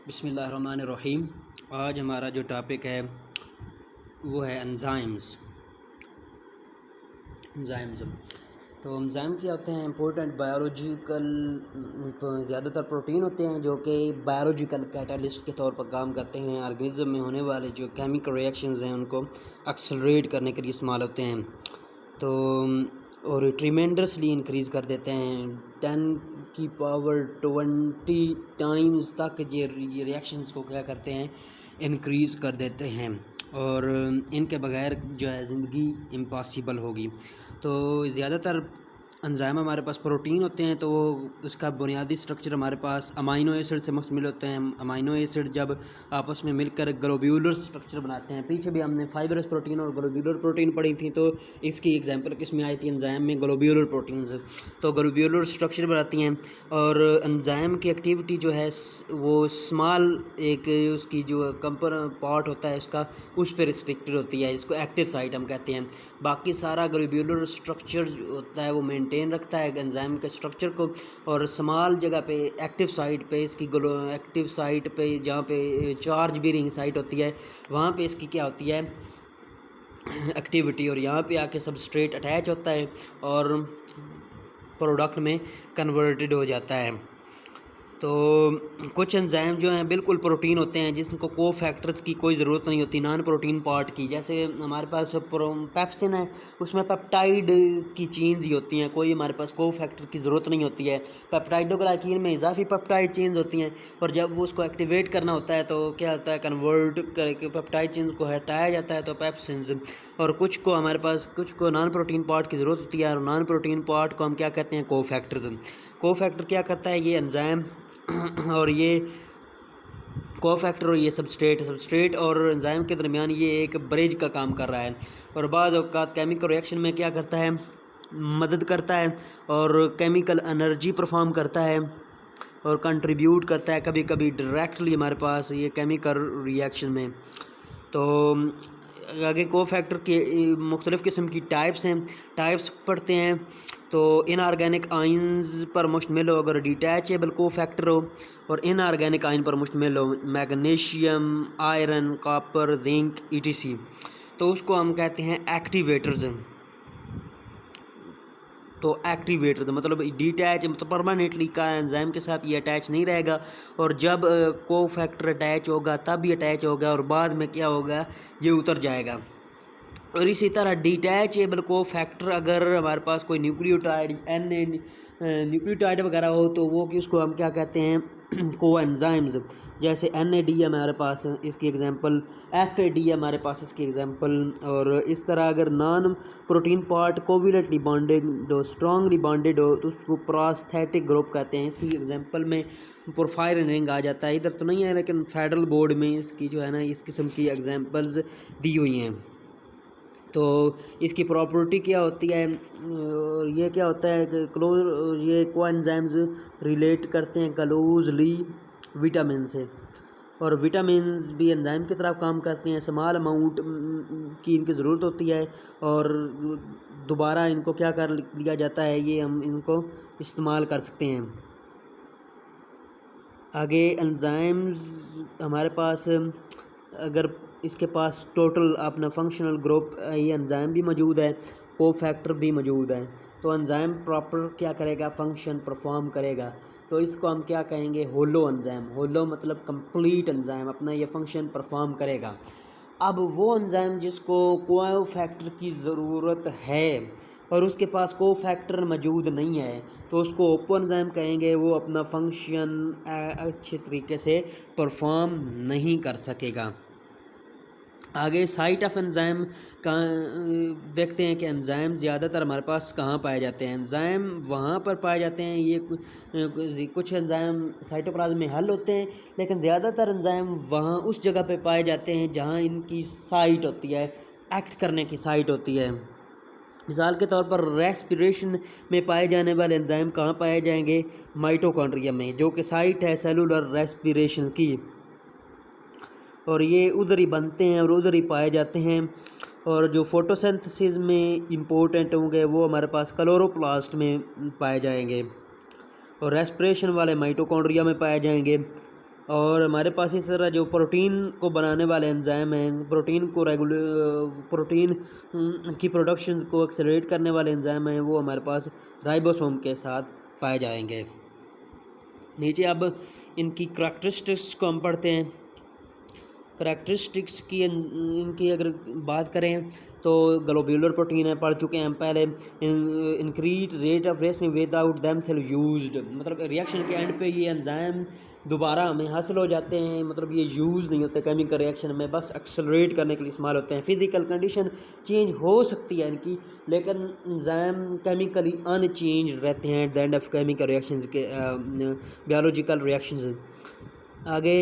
बिस्मिल्लाहिर्रहमानिर्रहीम। आज हमारा जो टॉपिक है वो है एंजाइम्स। तो एंजाइम क्या होते हैं? इंपॉर्टेंट बायोलॉजिकल, ज़्यादातर प्रोटीन होते हैं जो कि बायोलॉजिकल कैटालिस्ट के तौर पर काम करते हैं। ऑर्गेनिज्म में होने वाले जो केमिकल रिएक्शंस हैं उनको एक्सेलरेट करने के लिए इस्तेमाल होते हैं। तो और ट्रीमेंडसली इंक्रीज़ कर देते हैं 10 की पावर 20 टाइम्स तक ये रिएक्शंस को क्या करते हैं, इंक्रीज़ कर देते हैं। और इनके बगैर जो है ज़िंदगी इम्पॉसिबल होगी। तो ज़्यादातर एंजाइम हमारे पास प्रोटीन होते हैं, तो वो उसका बुनियादी स्ट्रक्चर हमारे पास अमाइनो एसिड से मुश्तमिल होते हैं। अमाइनो एसिड जब आपस में मिलकर ग्लोब्यूलर स्ट्रक्चर बनाते हैं, पीछे भी हमने फाइबरस प्रोटीन और ग्लोब्यूलर प्रोटीन पढ़ी थी, तो इसकी एग्जांपल किस में आई थी? एंजाइम में ग्लोब्यूलर प्रोटीन्स। तो ग्लोब्यूलर स्ट्रक्चर बनाती हैं। और एंजाइम की एक्टिविटी जो है वो स्मॉल एक उसकी जो कंपोनेंट पार्ट होता है उसका, उस पर रिस्ट्रिक्टेड होती है, इसको एक्टिव साइट हम कहते हैं। बाकी सारा ग्लोब्यूलर स्ट्रक्चर होता है वो मेंटेन रखता है एंजाइम के स्ट्रक्चर को। और स्मॉल जगह पे एक्टिव साइट पे इसकी एक्टिव साइट पे जहाँ पे चार्ज बीरिंग साइट होती है वहाँ पे इसकी क्या होती है, एक्टिविटी। और यहाँ पे आके सबस्ट्रेट अटैच होता है और प्रोडक्ट में कन्वर्टेड हो जाता है। तो कुछ एंजाइम जो हैं बिल्कुल प्रोटीन होते हैं जिनको को फैक्टर्स की कोई ज़रूरत नहीं होती, नॉन प्रोटीन पार्ट की। जैसे हमारे पास पेप्सिन है, उसमें पेप्टाइड की चेन्स ही होती हैं, कोई हमारे पास को फैक्टर की ज़रूरत नहीं होती है। पेप्टाइडोग्लाइकिन में इजाफी पेप्टाइड चेन्स होती हैं, और जब वो उसको एक्टिवेट करना होता है तो क्या होता है, कन्वर्ट करके पेप्टाइड चेन्स को हटाया जाता है, तो पेप्सिन्स। और कुछ को हमारे पास कुछ को नॉन प्रोटीन पार्ट की ज़रूरत होती है, और नॉन प्रोटीन पार्ट को हम क्या कहते हैं? को फैक्टर्स। को फैक्टर क्या करता है? ये एंजाइम और ये कोफैक्टर और ये सबस्ट्रेट और एंजाइम के दरमियान ये एक ब्रिज का काम कर रहा है। और बाज़ औक़ात केमिकल रिएक्शन में क्या करता है, मदद करता है और केमिकल एनर्जी परफॉर्म करता है और कंट्रीब्यूट करता है कभी कभी डायरेक्टली हमारे पास ये केमिकल रिएक्शन में। तो आगे कोफैक्टर के मुख्तलिफ़ किस्म की टाइप्स पढ़ते हैं। तो इनऑर्गेनिक आयंस पर मुश्तमिल हो अगर डिटैचेबल कोफैक्टर हो, और इनऑर्गेनिक आयन पर मुश्तमिल हो magnesium, iron, copper, zinc etc, तो उसको हम कहते हैं एक्टिवेटर्स। तो एक्टिवेटर मतलब डिटैच, मतलब परमानेंटली का एंजाइम के साथ ये अटैच नहीं रहेगा, और जब को फैक्टर अटैच होगा तब ये अटैच होगा, और बाद में क्या होगा, ये उतर जाएगा। और इसी तरह डिटैचेबल को फैक्टर अगर हमारे पास कोई न्यूक्लियोटाइड वगैरह हो तो वो कि उसको हम क्या कहते हैं, को एंजाइम्स। जैसे NAD हमारे पास इसकी एग्जांपल, FAD हमारे पास इसकी एग्जांपल। और इस तरह अगर नॉन प्रोटीन पार्ट कोविलेंटली बॉन्डेड हो, स्ट्रांगली बॉन्डेड हो, तो उसको प्रोस्थेटिक ग्रुप कहते हैं। इसकी एग्जांपल में पोरफायरिन रिंग आ जाता है, इधर तो नहीं है लेकिन फेडरल बोर्ड में इसकी जो है ना इस किस्म की एग्जांपल्स दी हुई हैं। तो इसकी प्रॉपर्टी क्या होती है, ये क्या होता है कि ये कोएंजाइम्स रिलेट करते हैं क्लोजली विटामिन से, और विटामिन्स भी एंजाइम की तरह काम करते हैं। स्मॉल अमाउंट की इनकी ज़रूरत होती है और दोबारा इनको क्या कर लिया जाता है, ये हम इनको इस्तेमाल कर सकते हैं। आगे एंजाइम्स हमारे पास अगर इसके पास टोटल अपना फंक्शनल ग्रुप, ये एंजाइम भी मौजूद है, को फैक्टर भी मौजूद है, तो एंजाइम प्रॉपर क्या करेगा, फंक्शन परफॉर्म करेगा। तो इसको हम क्या कहेंगे, होलो एंजाइम। होलो मतलब कंप्लीट एंजाइम अपना ये फंक्शन परफॉर्म करेगा। अब वो एंजाइम जिसको को फैक्टर की ज़रूरत है और उसके पास को फैक्टर मौजूद नहीं है, तो उसको ओपन एंजाइम कहेंगे, वो अपना फंक्शन अच्छे तरीके से परफॉर्म नहीं कर सकेगा। आगे साइट ऑफ एंजाइम का देखते हैं कि एंजाइम ज़्यादातर हमारे पास कहाँ पाए जाते हैं। एंजाइम वहाँ पर पाए जाते हैं, ये कुछ एंजाइम साइटोप्लाज्म में हल होते हैं, लेकिन ज़्यादातर एंजाइम वहाँ उस जगह पे पाए जाते हैं जहाँ इनकी साइट होती है, एक्ट करने की साइट होती है। मिसाल के तौर पर रेस्पिरेशन में पाए जाने वाले एंजाइम कहाँ पाए जाएंगे, माइटोकॉन्ड्रिया में, जो कि साइट है सेलुलर रेस्पिरेशन की, और ये उधर ही बनते हैं और उधर ही पाए जाते हैं। और जो फोटोसिंथेसिस में इम्पोर्टेंट होंगे वो हमारे पास क्लोरोप्लास्ट में पाए जाएंगे, और रेस्पिरेशन वाले माइटोकॉन्ड्रिया में पाए जाएंगे। और हमारे पास इस तरह जो प्रोटीन को बनाने वाले एंजाइम हैं, प्रोटीन की प्रोडक्शन को एक्सेलरेट करने वाले एंजाइम हैं, वो हमारे पास राइबोसोम के साथ पाए जाएंगे। नीचे अब इनकी करैक्टरिस्टिक्स को हम पढ़ते हैं। करैक्टरिस्टिक्स की इनकी अगर बात करें तो ग्लोब्यूलर प्रोटीन है, पढ़ चुके हैं हम पहले। Increase rate of rationing without them self used, मतलब रिएक्शन के एंड पे ये एंजाइम दोबारा हमें हासिल हो जाते हैं, मतलब ये यूज़ नहीं होते केमिकल रिएक्शन में, बस एक्सेलरेट करने के लिए इस्तेमाल होते हैं। फिजिकल कंडीशन चेंज हो सकती है इनकी, लेकिन एंजाइम केमिकली अनचेंज रहते हैं at the end of chemical reactions के बायोलॉजिकल रिएक्शंस। आगे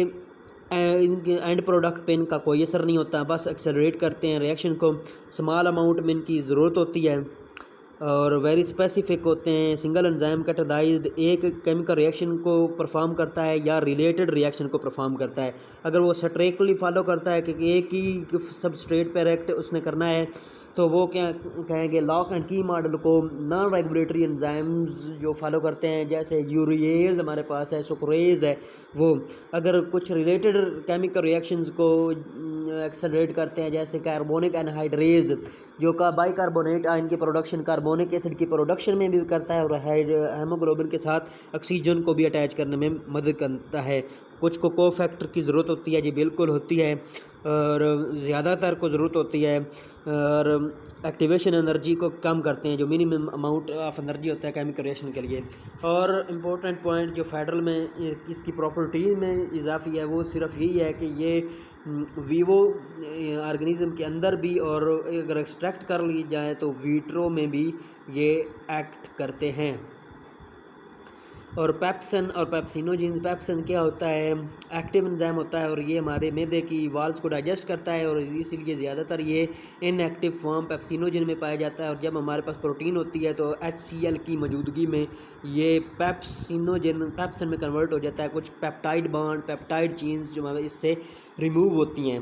इनके एंड प्रोडक्ट पे इनका कोई असर नहीं होता, बस एक्सेलरेट करते हैं रिएक्शन को। स्मॉल अमाउंट में इनकी ज़रूरत होती है और वेरी स्पेसिफिक होते हैं। सिंगल एंजाइम कैटालाइज्ड एक केमिकल रिएक्शन को परफॉर्म करता है या रिलेटेड रिएक्शन को परफॉर्म करता है। अगर वो स्ट्रिक्टली फॉलो करता है कि एक ही सबस्ट्रेट पर रिएक्ट उसने करना है, तो वो क्या कहेंगे, लॉक एंड की मॉडल को नॉन रेगुलेटरी एंजाइम्स जो फॉलो करते हैं, जैसे यूरिएज हमारे पास है, सुक्रेज है, वो अगर कुछ रिलेटेड केमिकल रिएक्शंस को एक्सेलरेट करते हैं, जैसे कार्बोनिक एनहाइड्रेज जो का बाइकार्बोनेट आयन की प्रोडक्शन कार्बोनिक एसिड की प्रोडक्शन में भी करता है और हेमोग्लोबिन के साथ ऑक्सीजन को भी अटैच करने में मदद करता है। कुछ को कोफैक्टर की ज़रूरत होती है जी, बिल्कुल होती है, और ज़्यादातर को ज़रूरत होती है, और एक्टिवेशन एनर्जी को कम करते हैं, जो मिनिमम अमाउंट ऑफ एनर्जी होता है केमिकल रिएक्शन के लिए। और इम्पोर्टेंट पॉइंट जो फेडरल में इसकी प्रॉपर्टी में इजाफी है, वो सिर्फ यही है कि ये वीवो ऑर्गेनिज्म के अंदर भी, और अगर एक्सट्रैक्ट कर ली जाए तो वीट्रो में भी ये एक्ट करते हैं। और पेप्सन और पेप्सिनोजिन, पेप्सन क्या होता है, एक्टिव एंजाइम होता है और ये हमारे मैदे की वाल्स को डाइजेस्ट करता है, और इसीलिए ज़्यादातर ये इनएक्टिव फॉर्म पेप्सिनोजिन में पाया जाता है। और जब हमारे पास प्रोटीन होती है तो HCl की मौजूदगी में ये पेप्सिनोजिन पेप्सन में कन्वर्ट हो जाता है। कुछ पेप्टाइड बॉन्ड, पेप्टाइड चेन्स जो हमें इससे रिमूव होती हैं,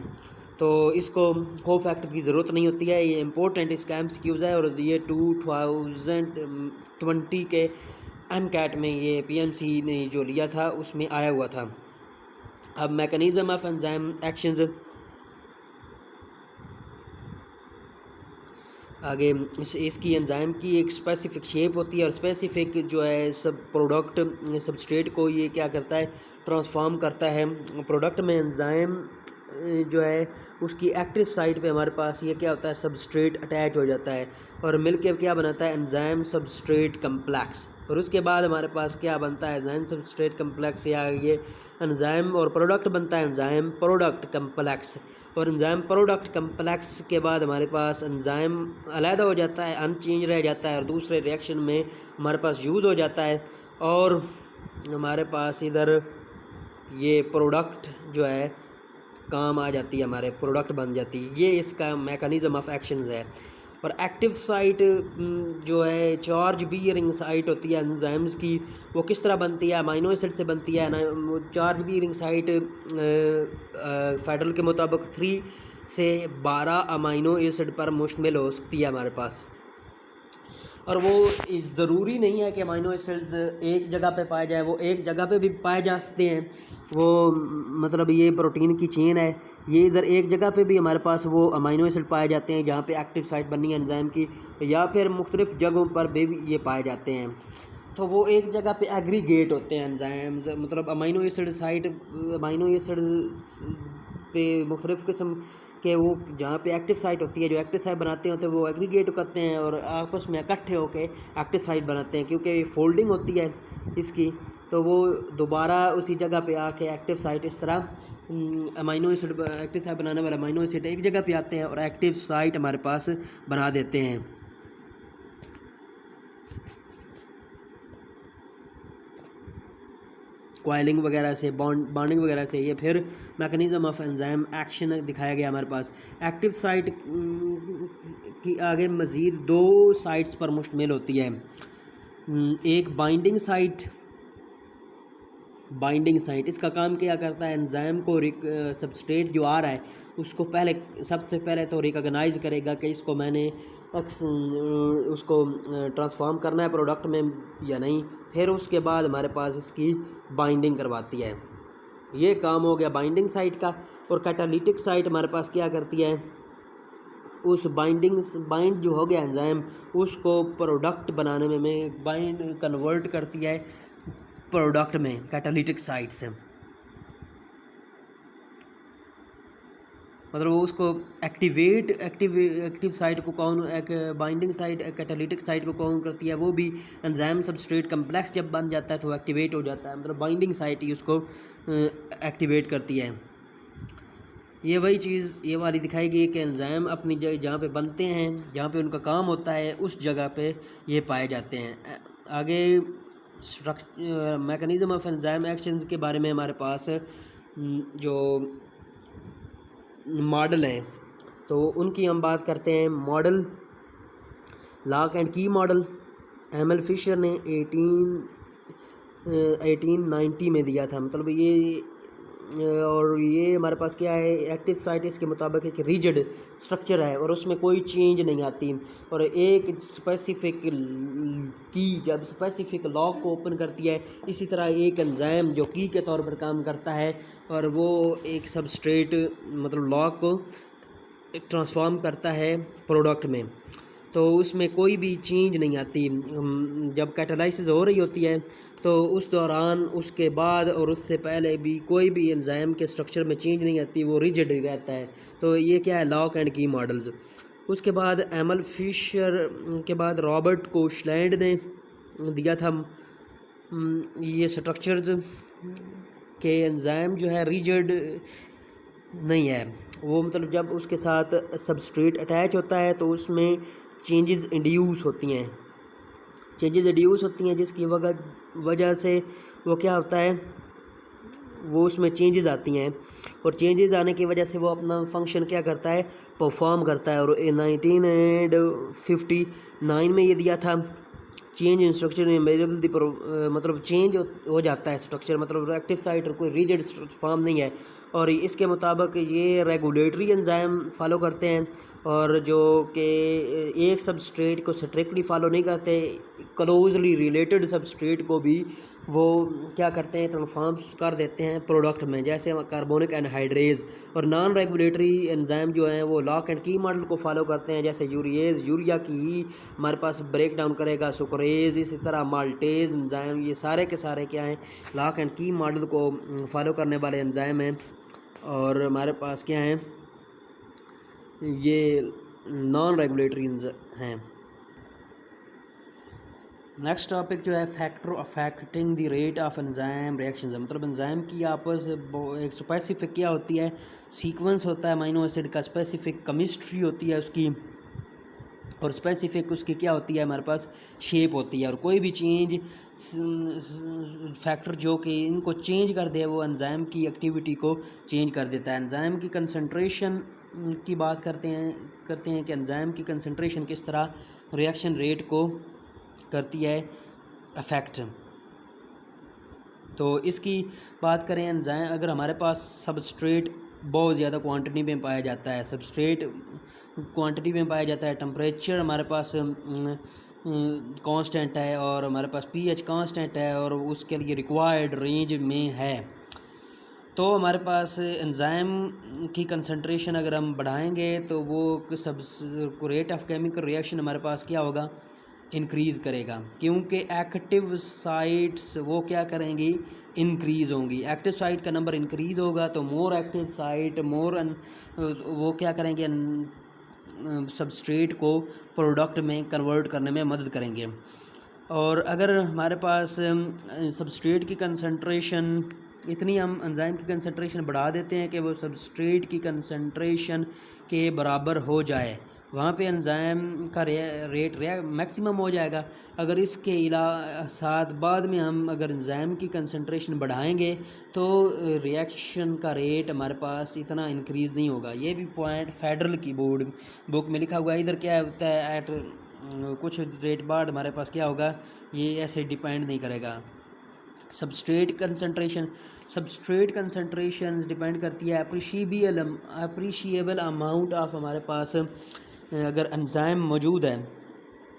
तो इसको कोफैक्टर की ज़रूरत नहीं होती है। ये इंपॉर्टेंट इसका MCQs है, और ये 2020 के MCAT में ये PMC ने जो लिया था उसमें आया हुआ था। अब मैकेनिज्म ऑफ एंजाइम एक्शंस, आगे इसकी एंजाइम की एक स्पेसिफिक शेप होती है, और स्पेसिफिक जो है सब प्रोडक्ट सबस्ट्रेट को ये क्या करता है, ट्रांसफॉर्म करता है। प्रोडक्ट में एंजाइम जो है उसकी एक्टिव साइट पे हमारे पास ये क्या होता है, सबस्ट्रेट अटैच हो जाता है, और मिलकर क्या बनाता है, एंजाइम सबस्ट्रेट कम्प्लेक्स। और उसके बाद हमारे पास क्या बनता है, एंजाइम सबस्ट्रेट कम्प्लेक्स, या ये एंजाइम और प्रोडक्ट बनता है, एंजाइम प्रोडक्ट कम्प्लेक्स। और एंजाइम प्रोडक्ट कम्प्लेक्स के बाद हमारे पास एंजाइम अलहदा हो जाता है, अनचेंज रह जाता है, और दूसरे रिएक्शन में हमारे पास यूज़ हो जाता है, और हमारे पास इधर ये प्रोडक्ट जो है काम आ जाती है, हमारे प्रोडक्ट बन जाती है। ये इसका मैकेनिज्म ऑफ एक्शन है। और एक्टिव साइट जो है चार्ज बियरिंग साइट होती है एंजाइम्स की, वो किस तरह बनती है, अमाइनो एसिड से बनती है ना। वो चार्ज बियरिंग साइट फेडरल के मुताबिक 3 से 12 अमाइनो एसिड पर मुश्तमिल हो सकती है हमारे पास। और वो ज़रूरी नहीं है कि अमाइनो एसिड्स एक जगह पे पाए जाए, वो एक जगह पे भी पाए जा सकते हैं। वो मतलब ये प्रोटीन की चेन है, ये इधर एक जगह पे भी हमारे पास वो अमाइनो एसिड पाए जाते हैं जहाँ पे एक्टिव साइट बननी है एंजाइम की, या फिर मुख्तलिफ़ जगहों पर भी ये पाए जाते हैं। तो वो एक जगह पे एग्रीगेट होते हैं एंजाइम्स, मतलब amino acid site, amino acid पे मुख्तलिफ़ किस्म के वो जहाँ पे एक्टिव साइट होती है, जो एक्टिव साइट बनाते हैं तो वो एग्रीगेट करते हैं और आपस में इकट्ठे होकर एक्टिव साइट बनाते हैं। क्योंकि फोल्डिंग होती है इसकी, तो वो दोबारा उसी जगह पे आके एक्टिव साइट, इस तरह अमाइनो एसिड एक्टिव साइट बनाने वाले अमाइनो एसिड एक जगह पे आते हैं और एक्टिव साइट हमारे पास बना देते हैं। कॉइलिंग वगैरह से, बॉन्डिंग वगैरह से। ये फिर मैकेनिज्म ऑफ एंजाइम एक्शन दिखाया गया हमारे पास। एक्टिव साइट की आगे मज़ीद 2 साइट्स पर मुश्तमिल होती है। एक बाइंडिंग साइट, इसका काम क्या करता है, एंजाइम को सबस्ट्रेट जो आ रहा है उसको सबसे पहले तो रिकॉग्नाइज करेगा कि इसको मैंने उसको ट्रांसफॉर्म करना है प्रोडक्ट में या नहीं। फिर उसके बाद हमारे पास इसकी बाइंडिंग करवाती है। ये काम हो गया बाइंडिंग साइट का। और कैटालिटिक साइट हमारे पास क्या करती है, उस बाइंड जो हो गया एंजाइम उसको प्रोडक्ट बनाने में बाइंड कन्वर्ट करती है प्रोडक्ट में कैटालिटिक साइट से। मतलब वो उसको एक्टिव साइट को कौन, एक बाइंडिंग साइट कैटालिटिक साइट को कौन करती है, वो भी एंजाइम सबस्ट्रेट कम्प्लेक्स जब बन जाता है तो एक्टिवेट हो जाता है, मतलब बाइंडिंग साइट ही उसको एक्टिवेट करती है। ये वही चीज़ ये वाली दिखाई गई कि एंजाइम अपनी जगह जहाँ पे बनते हैं, जहाँ पे उनका काम होता है, उस जगह पे ये पाए जाते हैं। आगे मैकेनिज़्म ऑफ एंजाइम एक्शंस के बारे में हमारे पास जो मॉडल हैं तो उनकी हम बात करते हैं। मॉडल लॉक एंड की मॉडल एम एल फिशर ने 1890 में दिया था, मतलब ये और ये हमारे पास क्या है, एक्टिव साइट इसके मुताबिक एक रिजिड स्ट्रक्चर है और उसमें कोई चेंज नहीं आती, और एक स्पेसिफिक की जब स्पेसिफिक लॉक को ओपन करती है, इसी तरह एक एंजाइम जो की के तौर पर काम करता है और वो एक सबस्ट्रेट मतलब लॉक को ट्रांसफॉर्म करता है प्रोडक्ट में, तो उसमें कोई भी चेंज नहीं आती। जब कैटालाइसिस हो रही होती है तो उस दौरान, उसके बाद और उससे पहले भी कोई भी एंजाइम के स्ट्रक्चर में चेंज नहीं आती, वो रिजिड रहता है। तो ये क्या है, लॉक एंड की मॉडल्स। उसके बाद एमल फिशर के बाद रॉबर्ट कोशलैंड ने दिया था ये स्ट्रक्चर्स के एंजाइम जो है रिजिड नहीं है, वो मतलब जब उसके साथ सबस्ट्रेट अटैच होता है तो उसमें चेंजेस इंड्यूस होती हैं, जिसकी वजह से वो क्या होता है, वो उसमें चेंजेस आती हैं और चेंजेस आने की वजह से वो अपना फंक्शन क्या करता है, परफॉर्म करता है। और 1959 में ये दिया था चेंज इन स्ट्रक्चर मतलब चेंज हो जाता है स्ट्रक्चर, मतलब एक्टिव साइट और कोई रिजिड फॉर्म नहीं है। और इसके मुताबिक ये रेगुलेटरी एंजाइम फॉलो करते हैं और जो कि एक सबस्ट्रेट को स्ट्रिक्टली फॉलो नहीं करते, क्लोजली रिलेटेड सबस्ट्रेट को भी वो क्या करते हैं, ट्रांसफॉर्म कर देते हैं प्रोडक्ट में, जैसे कार्बोनिक एनहाइड्रेज। और नॉन रेगुलेटरी एंजाइम जो हैं वो लॉक एंड की मॉडल को फॉलो करते हैं, जैसे यूरिया की ही हमारे पास ब्रेक डाउन करेगा सुक्रेज, इसी तरह माल्टेज एंजाइम, ये सारे के सारे क्या हैं, लॉक एंड की मॉडल को फॉलो करने वाले एंजाइम हैं। और हमारे पास क्या हैं, ये नॉन रेगुलेटरी हैं। नेक्स्ट टॉपिक जो है factor affecting the rate of enzyme reactions, मतलब एंजाइम की आपस एक स्पेसिफिक क्या होती है, सीक्वेंस होता है अमीनो एसिड का, स्पेसिफिक केमिस्ट्री होती है उसकी, और स्पेसिफिक उसकी क्या होती है, हमारे पास शेप होती है। और कोई भी चेंज फैक्टर जो कि इनको चेंज कर दे वो एंजाइम की एक्टिविटी को चेंज कर देता है। एंजाइम की कंसंट्रेशन की बात करते हैं कि एंजाइम की कंसंट्रेशन किस तरह रिएक्शन रेट को करती है अफेक्ट। तो इसकी बात करें, एंजाइम अगर हमारे पास सबस्ट्रेट बहुत ज़्यादा क्वांटिटी में पाया जाता है, टेम्परेचर हमारे पास कांस्टेंट है और हमारे पास पीएच कांस्टेंट है और उसके लिए रिक्वायर्ड रेंज में है, तो हमारे पास एंजाइम की कंसंट्रेशन अगर हम बढ़ाएंगे तो वो सब रेट ऑफ केमिकल रिएक्शन हमारे पास क्या होगा, इंक्रीज़ करेगा, क्योंकि एक्टिव साइट्स वो क्या करेंगी, इंक्रीज़ होंगी। एक्टिव साइट का नंबर इंक्रीज़ होगा तो मोर एक्टिव साइट वो क्या करेंगे, सबस्ट्रेट को प्रोडक्ट में कन्वर्ट करने में मदद करेंगे। और अगर हमारे पास सबस्ट्रेट की कंसंट्रेशन इतनी, हम एंजाइम की कंसंट्रेशन बढ़ा देते हैं कि वो सबस्ट्रेट की कंसंट्रेशन के बराबर हो जाए, वहाँ पे एंजाइम का रेट मैक्सिमम हो जाएगा। अगर इसके साथ बाद में हम अगर एंजाइम की कंसंट्रेशन बढ़ाएंगे तो रिएक्शन का रेट हमारे पास इतना इंक्रीज़ नहीं होगा। ये भी पॉइंट फेडरल की बोर्ड बुक में लिखा हुआ है। इधर क्या होता है, एट कुछ रेट बाद हमारे पास क्या होगा, ये ऐसे डिपेंड नहीं करेगा। सबस्ट्रेट कंसंट्रेशन डिपेंड करती है अप्रिशिएबल अमाउंट ऑफ, हमारे पास अगर एंजाइम मौजूद है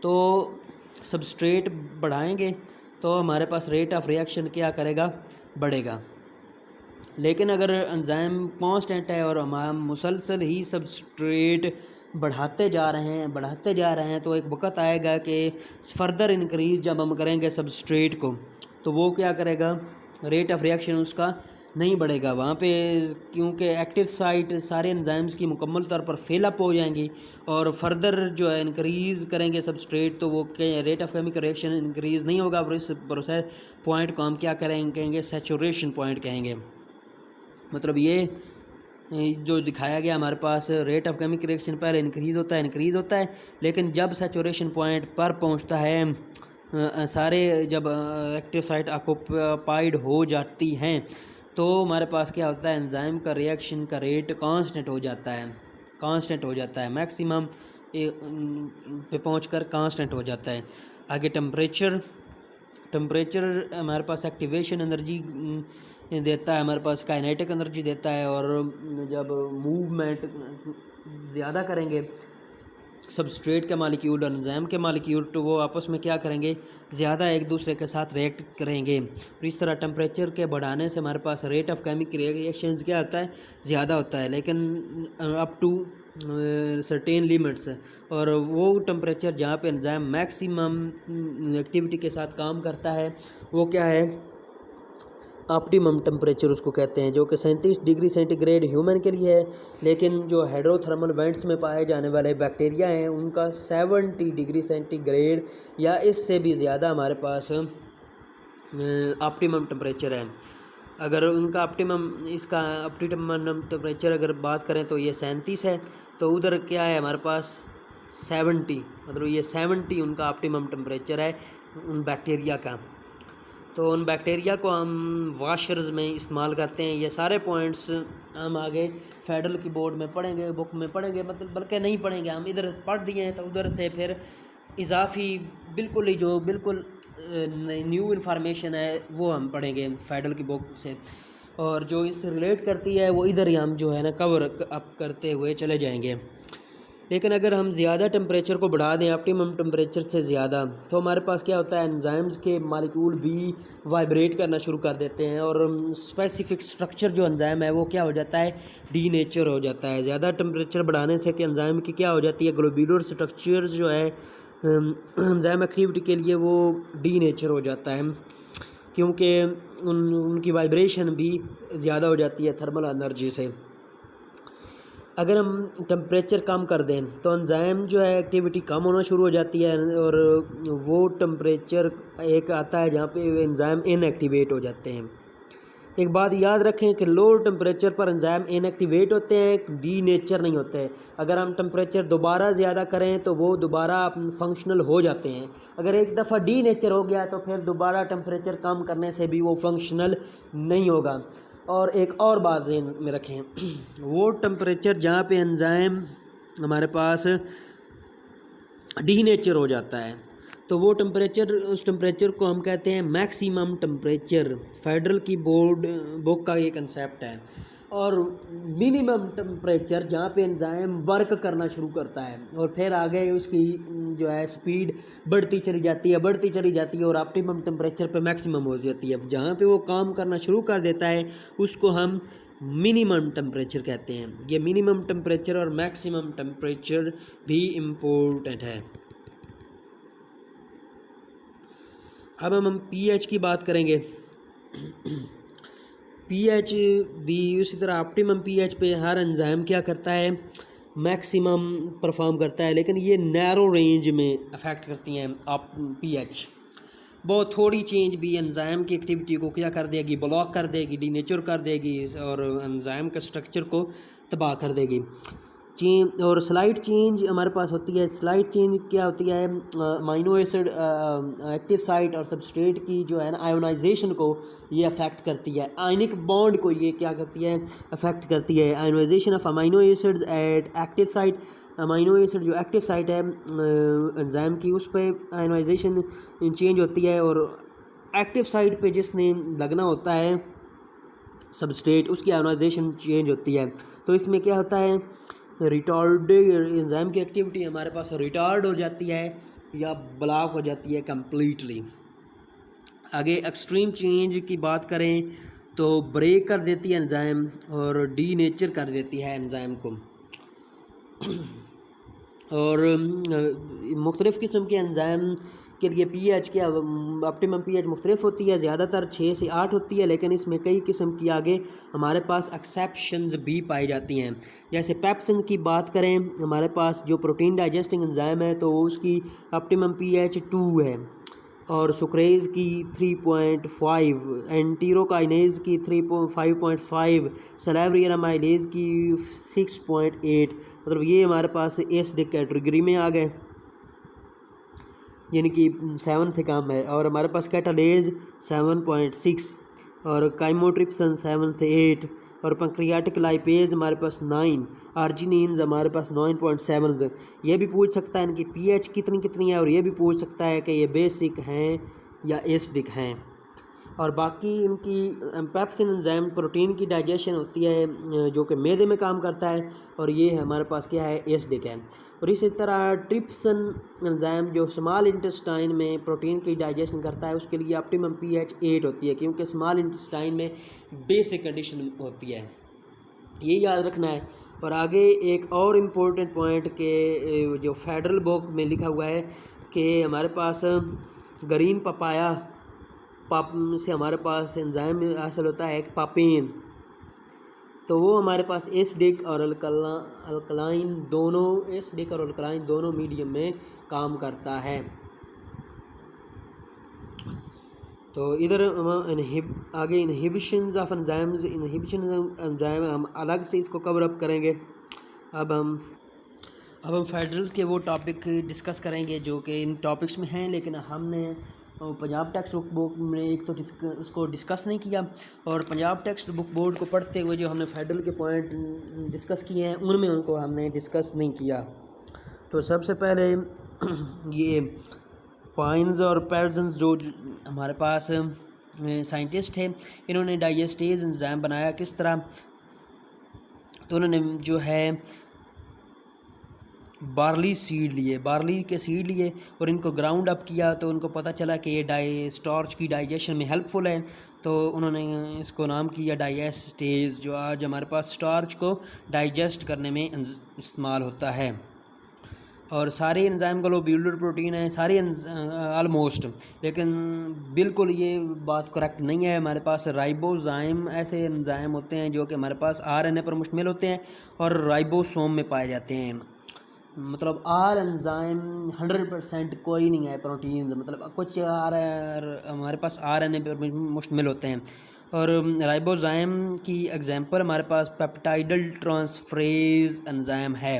तो सबस्ट्रेट बढ़ाएंगे तो हमारे पास रेट ऑफ रिएक्शन क्या करेगा, बढ़ेगा। लेकिन अगर एंजाइम कांस्टेंट है और हम मुसलसल ही सबस्ट्रेट बढ़ाते जा रहे हैं तो एक वक्त आएगा कि फर्दर इंक्रीज जब हम करेंगे सबस्ट्रेट को तो वो क्या करेगा, रेट ऑफ रिएक्शन उसका नहीं बढ़ेगा वहाँ पे, क्योंकि एक्टिव साइट सारे एंजाइम्स की मुकम्मल तौर पर फेल अप हो जाएंगी और फर्दर जो है इंक्रीज़ करेंगे सबस्ट्रेट तो वो rate of chemical reaction increase नहीं होगा और इस प्रोसेस पॉइंट को हम क्या कहेंगे सैचुरेशन पॉइंट कहेंगे। मतलब ये जो दिखाया गया हमारे पास रेट ऑफ केमिकल रिएक्शन पहले इंक्रीज़ होता है लेकिन जब सैचुरेशन पॉइंट पर पहुंचता है सारे जब एक्टिव साइट ऑक्यूपाइड हो जाती हैं तो हमारे पास क्या होता है, एंजाइम का रिएक्शन का रेट कांस्टेंट हो जाता है मैक्सिमम पे पहुंचकर कांस्टेंट हो जाता है। आगे टेम्परेचर हमारे पास एक्टिवेशन एनर्जी देता है, हमारे पास काइनेटिक एनर्जी देता है और जब मूवमेंट ज़्यादा करेंगे सबस्ट्रेट के मालिक्यूल और एंजाइम के मालिक्यूल तो वो आपस में क्या करेंगे, ज़्यादा एक दूसरे के साथ रिएक्ट करेंगे। तो इस तरह टेम्परेचर के बढ़ाने से हमारे पास रेट ऑफ केमिकल रिएक्शंस क्या होता है, ज़्यादा होता है, लेकिन अप टू सर्टेन लिमिट्स। और वो टेम्परेचर जहाँ पे एंजाइम मैक्सिमम एक्टिविटी के साथ काम करता है वो क्या है, ऑप्टिमम टेम्परेचर उसको कहते हैं, जो कि 37 डिग्री सेंटीग्रेड ह्यूमन के लिए है, लेकिन जो हाइड्रोथर्मल वेंट्स में पाए जाने वाले बैक्टीरिया हैं उनका 70 डिग्री सेंटीग्रेड या इससे भी ज़्यादा हमारे पास ऑप्टिमम टेम्परेचर है। अगर उनका ऑप्टिमम टेम्परेचर अगर बात करें तो ये 37 है, तो उधर क्या है हमारे पास 70, मतलब ये 70 उनका ऑप्टिमम टेम्परेचर है उन बैक्टीरिया का। तो उन बैक्टीरिया को हम वाशर्स में इस्तेमाल करते हैं। ये सारे पॉइंट्स हम आगे फेडरल की बोर्ड में पढ़ेंगे, बुक में पढ़ेंगे, मतलब बल्कि नहीं पढ़ेंगे, हम इधर पढ़ दिए हैं तो उधर से फिर इजाफी बिल्कुल न्यू इन्फॉर्मेशन है वो हम पढ़ेंगे फेडरल की बुक से, और जो इससे रिलेट करती है वो इधर ही हम जो है ना कवर अप करते हुए चले जाएंगे। लेकिन अगर हम ज़्यादा टेम्परेचर को बढ़ा दें ऑप्टिमम टेम्परेचर से ज़्यादा तो हमारे पास क्या होता है, एंजाइम्स के मॉलिक्यूल भी वाइब्रेट करना शुरू कर देते हैं और स्पेसिफिक स्ट्रक्चर जो एंजाइम है वो क्या हो जाता है, डीनेचर हो जाता है। ज़्यादा टेम्परेचर बढ़ाने से कि एंजाइम की क्या हो जाती है, ग्लोब्यूलर स्ट्रक्चर जो है एंजाइम एक्टिविटी के लिए वो डीनेचर हो जाता है, क्योंकि उनकी वाइब्रेशन भी ज़्यादा हो जाती है थर्मल एनर्जी से। अगर हम टेम्परेचर कम कर दें तो एंजाइम जो है एक्टिविटी कम होना शुरू हो जाती है और वो टेम्परेचर एक आता है जहाँ पे एंजाइम इनएक्टिवेट हो जाते हैं। एक बात याद रखें कि लो टेम्परेचर पर एंजाइम इनएक्टिवेट होते हैं, डीनेचर नहीं होते हैं। अगर हम टेम्परेचर दोबारा ज़्यादा करें तो वो दोबारा फंक्शनल हो जाते हैं। अगर एक दफ़ा डीनेचर हो गया तो फिर दोबारा टेम्परेचर कम करने से भी वो फंक्शनल नहीं होगा। और एक और बात ज़हन में रखें, वो टेम्परेचर जहाँ पे एंजाइम हमारे पास डीनेचर हो जाता है तो वो टेम्परेचर, उस टेम्परेचर को हम कहते हैं मैक्सिमम टेम्परेचर। फेडरल की बोर्ड बुक का ये कंसेप्ट है। और मिनिमम टेम्परेचर जहाँ पे एंजाइम वर्क करना शुरू करता है और फिर आगे उसकी जो है स्पीड बढ़ती चली जाती है और ऑप्टिमम टेम्परेचर पे मैक्सिमम हो जाती है। जहाँ पे वो काम करना शुरू कर देता है उसको हम मिनिमम टेम्परेचर कहते हैं। ये मिनिमम टेम्परेचर और मैक्सिमम टेम्परेचर भी इम्पोर्टेंट है। अब हम पीएच की बात करेंगे। पीएच भी उसी तरह ऑप्टिमम पीएच पे हर एंजाइम क्या करता है, मैक्सिमम परफॉर्म करता है, लेकिन ये नैरो रेंज में अफेक्ट करती हैं। आप पीएच बहुत थोड़ी चेंज भी एंजाइम की एक्टिविटी को क्या कर देगी, ब्लॉक कर देगी, डीनेचर कर देगी और एंजाइम का स्ट्रक्चर को तबाह कर देगी। चेंज और स्लाइड चेंज हमारे पास होती है। स्लाइड चेंज क्या होती है, अमीनो एसिड एक्टिव साइट और सबस्ट्रेट की जो है ना आयोनाइजेशन को ये अफेक्ट करती है। आयनिक बॉन्ड को ये क्या करती है, अफेक्ट करती है। Ionization of amino acid at active site, amino acid जो एक्टिव साइट है एंजाइम की उस पर आयोनाइजेशन चेंज होती है और एक्टिव साइट पे जिसने लगना होता है सबस्ट्रेट उसकी आयोनाइजेशन चेंज होती है। तो इसमें क्या होता है, रिटार्डेड एंजाइम की एक्टिविटी हमारे पास रिटार्ड हो जाती है या ब्लॉक हो जाती है कम्प्लीटली। आगे एक्सट्रीम चेंज की बात करें तो ब्रेक कर देती है एंजाइम और डीनेचर कर देती है एंजाइम को। और मुख्तलिफ़ किस्म के एंजाइम के लिए पीएच के ऑप्टिमम पीएच मुख्तलिफ होती है, ज़्यादातर 6 से 8 होती है, लेकिन इसमें कई किस्म की आगे हमारे पास एक्सेप्शंस भी पाई जाती हैं। जैसे पेप्सिन की बात करें, हमारे पास जो प्रोटीन डाइजेस्टिंग एंजाइम है तो उसकी ऑप्टिमम पीएच 2 है, और सुक्रेज की 3.5, एंटीरोकाइनेज की 5.5, सलाइवरी एनामाइलेज की 6.8, मतलब ये हमारे पास एसिडिक कैटेगरी में आ गए, यानी कि 7 से कम है। और हमारे पास कैटालेज 7.6 और काइमोट्रिप्सन 7 से 8 और पैंक्रियाटिक लाइपेज हमारे पास 9, आर्जिनिन्स हमारे पास 9.7। ये भी पूछ सकता है इनकी पीएच कितनी है, और ये भी पूछ सकता है कि ये बेसिक हैं या एसिडिक हैं। और बाकी इनकी पेप्सिन एंजाइम प्रोटीन की डाइजेशन होती है जो कि मैदे में काम करता है, और ये हमारे पास क्या है, एसिडिक है। और इसी तरह ट्रिप्सन एंजाइम जो स्मॉल इंटेस्टाइन में प्रोटीन की डाइजेशन करता है, उसके लिए ऑप्टिमम पीएच 8 होती है, क्योंकि स्मॉल इंटेस्टाइन में बेसिक कंडीशन होती है, ये याद रखना है। और आगे एक और इम्पोर्टेंट पॉइंट के जो फेडरल बुक में लिखा हुआ है कि हमारे पास ग्रीन पपाया से हमारे पास एंजाइम हासिल होता है एक पापेन, तो वो हमारे पास एसिडिक और अल्कलाइन दोनों मीडियम में काम करता है। तो इधर आगे inhibitions of enzymes, inhibition enzyme हम अलग से इसको कवर अप करेंगे। अब हम फेडरल्स के वो टॉपिक डिस्कस करेंगे जो कि इन टॉपिक्स में हैं, लेकिन हमने पंजाब टेक्स्ट बुक में एक तो उसको डिस्कस नहीं किया, और पंजाब टेक्स्ट बुक बोर्ड को पढ़ते हुए जो हमने फेडरल के पॉइंट डिस्कस किए हैं उनमें उनको हमने डिस्कस नहीं किया। तो सबसे पहले ये पाइन्स और पैटर्न्स जो हमारे पास साइंटिस्ट हैं, इन्होंने डाइजेस्टेज एंजाइम बनाया किस तरह, तो उन्होंने जो है बार्ली के सीड लिए और इनको ग्राउंड अप किया, तो उनको पता चला कि ये स्टार्च की डाइजेशन में हेल्पफुल है, तो उन्होंने इसको नाम किया डाइजेस्टेज, जो आज हमारे पास स्टार्च को डाइजेस्ट करने में इस्तेमाल होता है। और सारे एंजाइम ग्लोब्यूलर प्रोटीन है, सारे ऑलमोस्ट, लेकिन बिल्कुल ये बात करेक्ट नहीं है। हमारे पास राइबोजाइम ऐसे एंजाइम होते हैं जो कि हमारे पास आरएनए पर मुश्तमिल होते हैं और राइबोसोम में पाए जाते हैं, मतलब आर एंजाइम 100% कोई नहीं है प्रोटीन, मतलब कुछ हमारे पास आरएनए पर मुश्तमिल होते हैं। और राइबोजाइम की एग्जांपल हमारे पास पेप्टाइडल ट्रांसफरेज एंजाइम है।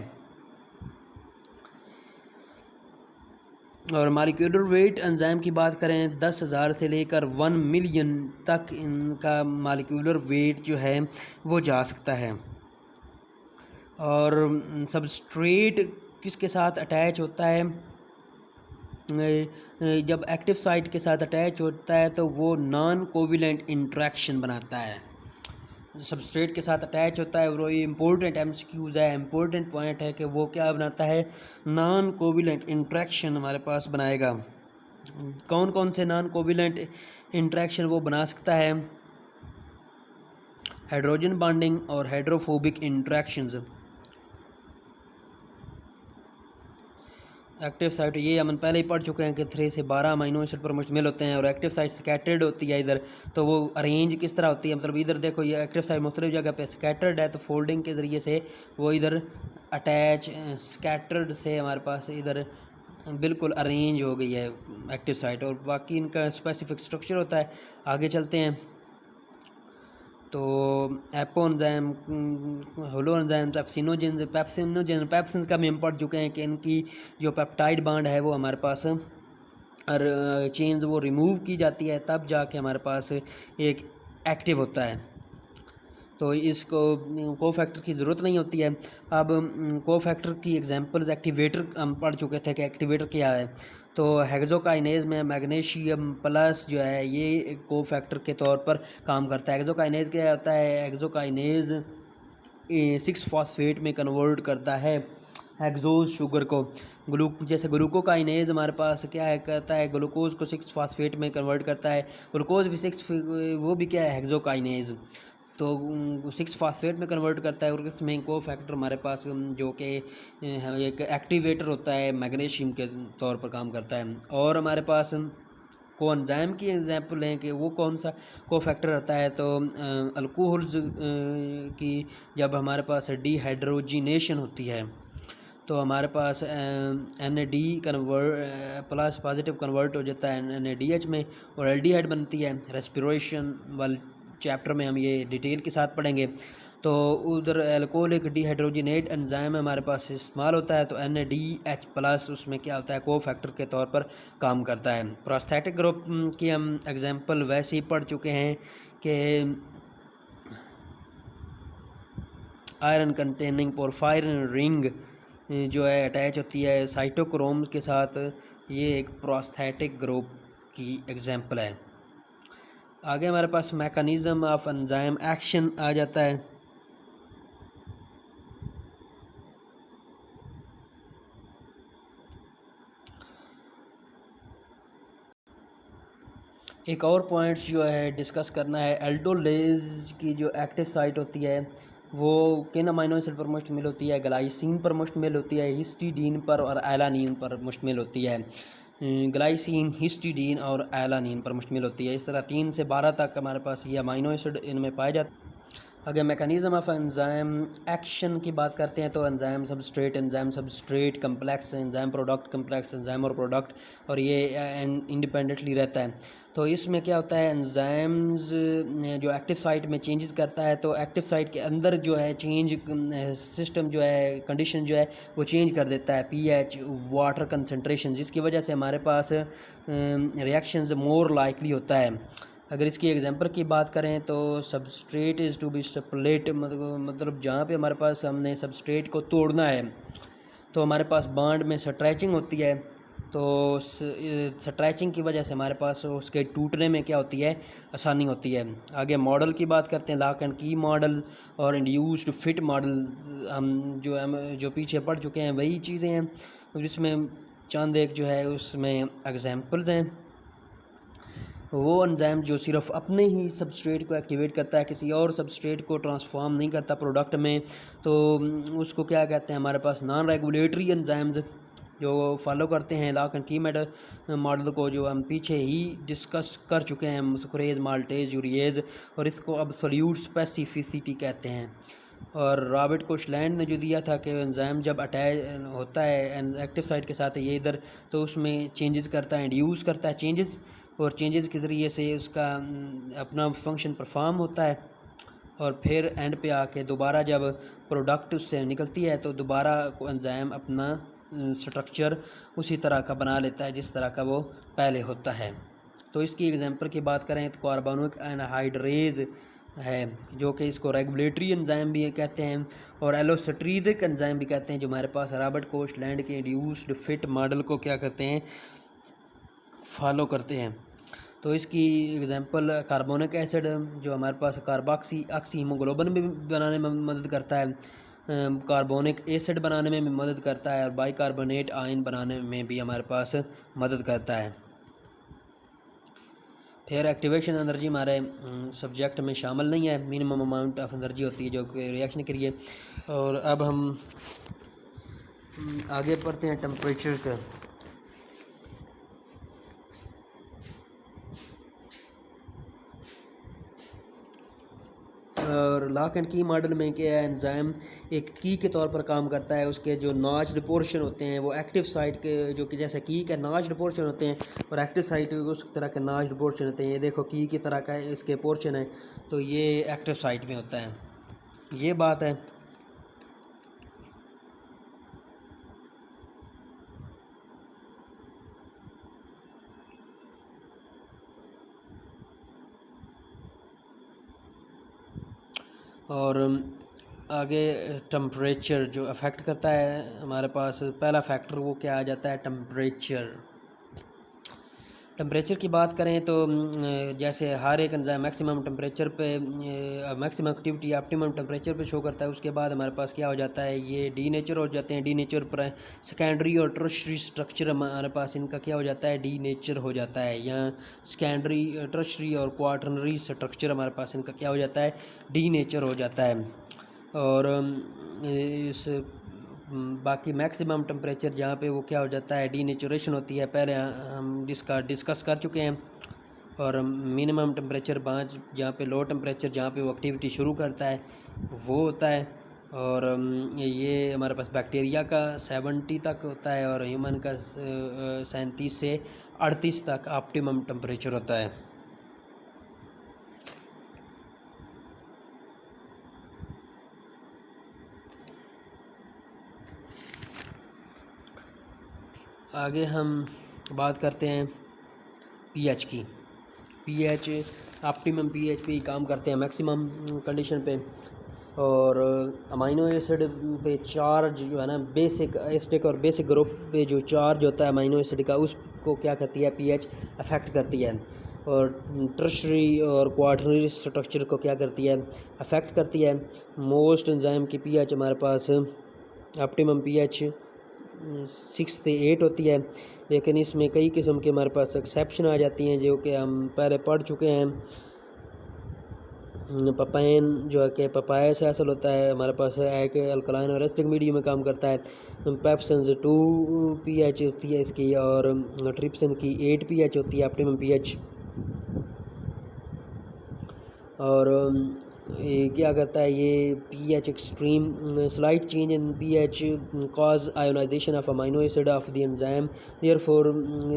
और मॉलिक्यूलर वेट एंजाइम की बात करें, 10,000 से लेकर 1 मिलियन तक इनका मॉलिक्यूलर वेट जो है वो जा सकता है। और सबस्ट्रेट किसके साथ अटैच होता है, जब एक्टिव साइट के साथ अटैच होता है तो वो नॉन कोविलेंट इंट्रैक्शन बनाता है, सबस्ट्रेट के साथ अटैच होता है। और ये इम्पोर्टेंट एमसीक्यूज़ है, इम्पोर्टेंट पॉइंट है कि वो क्या बनाता है, नॉन कोविलेंट इंट्रैक्शन हमारे पास बनाएगा। कौन कौन से नॉन कोविलेंट इंट्रैक्शन वो बना सकता है, हाइड्रोजन बॉन्डिंग और हाइड्रोफोबिक इंट्रैक्शंस। एक्टिव साइट ये हम पहले ही पढ़ चुके हैं कि 3 से 12 अमीनो एसिड पर मुश्तमिल होते हैं, और एक्टिव साइट स्कैटर्ड होती है इधर, तो वो अरेंज किस तरह होती है, मतलब इधर देखो ये एक्टिव साइट मुख्तलिफ जगह पे स्कैटर्ड है, तो फोल्डिंग के ज़रिए से वो इधर अटैच, स्कैटर्ड से हमारे पास इधर बिल्कुल अरेंज हो गई है एक्टिव साइट, और बाकी इनका स्पेसिफिक स्ट्रक्चर होता है। आगे चलते हैं, तो एपो एंजाइम, होलो एंजाइम, पेप्सिनोजेंस का भी हम पढ़ चुके हैं कि इनकी जो पेप्टाइड बॉन्ड है वो हमारे पास और चेन्स वो रिमूव की जाती है, तब जाके हमारे पास एक एक्टिव होता है, तो इसको कोफैक्टर की ज़रूरत नहीं होती है। अब कोफैक्टर की एग्जांपल्स, एक्टिवेटर हम पढ़ चुके थे कि एक्टिवेटर क्या है, तो हेक्सोकाइनेज में मैग्नीशियम प्लस जो है ये कोफैक्टर के तौर पर काम करता है। हेक्सोकाइनेज क्या होता है, हेक्सोकाइनेज 6 फॉस्फेट में कन्वर्ट करता है हेक्सोज शुगर को। जैसे ग्लूकोकाइनेज हमारे पास क्या है करता है, ग्लूकोज को 6 फास्फेट में कन्वर्ट करता है। ग्लूकोज भी 6 वो भी क्या है हेक्सोकाइनेज, तो 6 फास्फेट में कन्वर्ट करता है। और इसमें को फैक्टर हमारे पास जो कि एक एक्टिवेटर होता है, मैग्नीशियम के तौर पर काम करता है। और हमारे पास को एंजाइम की एग्जांपल लें कि वो कौन सा को फैक्टर रहता है, तो अल्कोहल्स की जब हमारे पास डिहाइड्रोजिनेशन होती है तो हमारे पास NAD convert plus positive convert हो जाता है NADH में और एल्डिहाइड बनती है। रेस्पिरेशन वाले चैप्टर में हम ये डिटेल के साथ पढ़ेंगे। तो उधर अल्कोहलिक डिहाइड्रोजिनेट एंजाइम हमारे पास इस्तेमाल होता है, तो NADH प्लस उसमें क्या होता है को फैक्टर के तौर पर काम करता है। प्रोस्थेटिक ग्रुप की हम एग्जांपल वैसे ही पढ़ चुके हैं कि आयरन कंटेनिंग पोरफायरिन रिंग जो है अटैच होती है साइटोक्रोम के साथ, ये एक प्रोस्थेटिक ग्रुप की एग्जांपल है। आगे हमारे पास मैकेनिज़्म ऑफ एंजाइम एक्शन आ जाता है। एक और पॉइंट्स जो है डिस्कस करना है, एल्डोलेज की जो एक्टिव साइट होती है वो किन अमीनो एसिड पर मुश्तमिल होती है, ग्लाइसिन पर मुश्तमिल होती है, हिस्टिडीन पर और एलानिन पर मुश्तमिल होती है। ग्लाइसिन, हिस्टिडीन और एलानिन पर मुश्तमिल होती है। इस तरह 3 से 12 तक हमारे पास ये अमीनो एसिड इनमें पाए जाते हैं। अगर मैकेनिज़्म ऑफ एंजाइम एक्शन की बात करते हैं तो enzyme substrate complex, enzyme product complex, enzyme और प्रोडक्ट, और ये इंडिपेंडेंटली रहता है। तो इसमें क्या होता है, एंजाइम्स जो एक्टिव साइट में चेंजेस करता है, तो एक्टिव साइट के अंदर जो है चेंज सिस्टम जो है कंडीशन जो है वो चेंज कर देता है, pH, वाटर कंसनट्रेशन, जिसकी वजह से हमारे पास रिएक्शंस मोर लाइकली होता है। अगर इसकी एग्जांपल की बात करें तो substrate is to be split, मतलब जहाँ पे हमारे पास हमने सबस्ट्रेट को तोड़ना है तो हमारे पास बॉन्ड में स्ट्रेचिंग होती है, तो स्ट्रेचिंग की वजह से हमारे पास उसके टूटने में क्या होती है, आसानी होती है। आगे मॉडल की बात करते हैं, लॉक एंड की मॉडल और इंड्यूस्ड फिट मॉडल। हम जो पीछे पढ़ चुके हैं वही चीज़ें हैं, जिसमें चंद एक जो है उसमें एग्जांपल्स हैं। वो एंजाइम जो सिर्फ अपने ही सबस्ट्रेट को एक्टिवेट करता है, किसी और सबस्ट्रेट को ट्रांसफॉर्म नहीं करता प्रोडक्ट में, तो उसको क्या कहते हैं, हमारे पास नॉन रेगुलेटरी एंजाइम्स जो फॉलो करते हैं लॉक एंड की मॉडल को, जो हम पीछे ही डिस्कस कर चुके हैं, सुक्रेज, माल्टेज, यूरिएज, और इसको अब सोल्यूट स्पेसिफिसिटी कहते हैं। और रॉबर्ट कोशलैंड ने जो दिया था कि एंजाइम जब अटैच होता है एक्टिव साइट के साथ ये इधर, तो उसमें चेंजेस करता है, इंड्यूस करता है चेंजेस, और चेंजेस के ज़रिए से उसका अपना फंक्शन परफॉर्म होता है, और फिर एंड पे आके दोबारा जब प्रोडक्ट उससे निकलती है तो दोबारा एंजाइम अपना स्ट्रक्चर उसी तरह का बना लेता है जिस तरह का वो पहले होता है। तो इसकी एग्जांपल की बात करें तो कार्बोनिक एनहाइड्रेज है, जो कि इसको रेगुलेटरी एंजाइम भी कहते हैं और एलोस्ट्रीडिक एंजाइम भी कहते हैं, जो हमारे पास रॉबर्ट कोशलैंड के इंड्यूस्ड फिट मॉडल को क्या करते हैं, फॉलो करते हैं। तो इसकी एग्जांपल कार्बोनिक एसिड जो हमारे पास कार्बोक्सी हीमोग्लोबिन भी बनाने में मदद करता है, कार्बोनिक एसिड बनाने में भी मदद करता है, और बाइकार्बोनेट आयन बनाने में भी हमारे पास मदद करता है। फिर एक्टिवेशन एनर्जी हमारे सब्जेक्ट में शामिल नहीं है, मिनिमम अमाउंट ऑफ एनर्जी होती है जो कि रिएक्शन के लिए। और अब हम आगे पढ़ते हैं टेम्परेचर का। और लॉक एंड की मॉडल में क्या है, एंजाइम एक की के तौर पर काम करता है, उसके जो नॉच्ड पोर्शन होते हैं वो एक्टिव साइट के, जो कि जैसे की के नॉच्ड पोर्शन होते हैं और एक्टिव साइट उस तरह के नॉच्ड पोर्शन होते हैं। ये देखो की तरह का इसके पोर्शन है, तो ये एक्टिव साइट में होता है, ये बात है। और आगे टेम्परेचर जो अफेक्ट करता है हमारे पास, पहला फैक्टर वो क्या आ जाता है, टेम्परेचर। टेम्परेचर की बात करें तो जैसे हर एक एंजाइम मैक्सिमम टेम्परेचर पे मैक्सिमम एक्टिविटी ऑप्टिमम टेम्परेचर पे शो करता है। उसके बाद हमारे पास क्या हो जाता है, ये डीनेचर हो जाते हैं। डीनेचर पर सेकेंडरी और टर्शरी स्ट्रक्चर हमारे पास इनका क्या हो जाता है, डीनेचर हो जाता है। या सेकेंडरी टर्शरी और क्वाटरनरी स्ट्रक्चर हमारे पास इनका क्या हो जाता है, डीनेचर हो जाता है। और इस बाकी मैक्सिमम टेम्परेचर जहाँ पे वो क्या हो जाता है, डीनेचुरेशन होती है, पहले हम जिसका डिस्कस कर चुके हैं। और मिनिमम टेम्परेचर 5 जहाँ पे लो टेम्परेचर जहाँ पे वो एक्टिविटी शुरू करता है वो होता है। और ये हमारे पास बैक्टीरिया का 70 तक होता है और ह्यूमन का 37 से 38 तक ऑप्टिमम टेम्परेचर होता है। आगे हम बात करते हैं पीएच की। पीएच ऑप्टिमम पीएच पे काम करते हैं मैक्सिमम कंडीशन पे। और अमाइनो एसिड पे चार्ज जो है ना, बेसिक एसिडिक और बेसिक ग्रुप पे जो चार्ज होता है अमाइनो एसिड का, उसको क्या करती है, पीएच अफेक्ट करती है। और टर्शरी और क्वाटरनरी स्ट्रक्चर को क्या करती है, अफेक्ट करती है। मोस्ट एंजाइम की पीएच हमारे पास ऑप्टिमम पीएच 6 से 8 होती है। लेकिन इसमें कई किस्म के हमारे पास एक्सेप्शन आ जाती हैं जो कि हम पहले पढ़ चुके हैं। पपाइन जो है कि पपाया से हासिल होता है, हमारे पास एक अल्कलाइन और एसिडिक मीडियम में काम करता है। पेप्सिन 2 पीएच होती है इसकी, और ट्रिप्सिन की 8 पीएच होती है ऑप्टिमम पीएच। और ये क्या करता है, ये pH extreme slight change in pH cause ionization of amino acid of the enzyme, therefore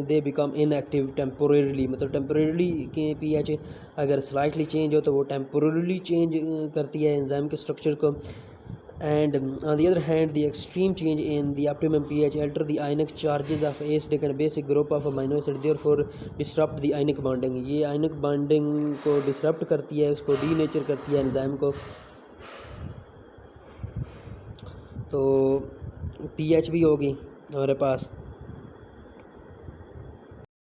they become inactive temporarily. मतलब टेम्पोरेरीली के पीएच अगर स्लाइटली चेंज हो तो वो टेम्पोरेरीली चेंज करती है एंजाइम के स्ट्रक्चर को। And on the other hand, the extreme change in the optimum pH alter the ionic charges of acidic and basic group of amino acid, therefore disrupt the ionic bonding। ये ionic bonding को disrupt करती है, उसको denature करती है enzyme को। तो pH भी होगी हमारे पास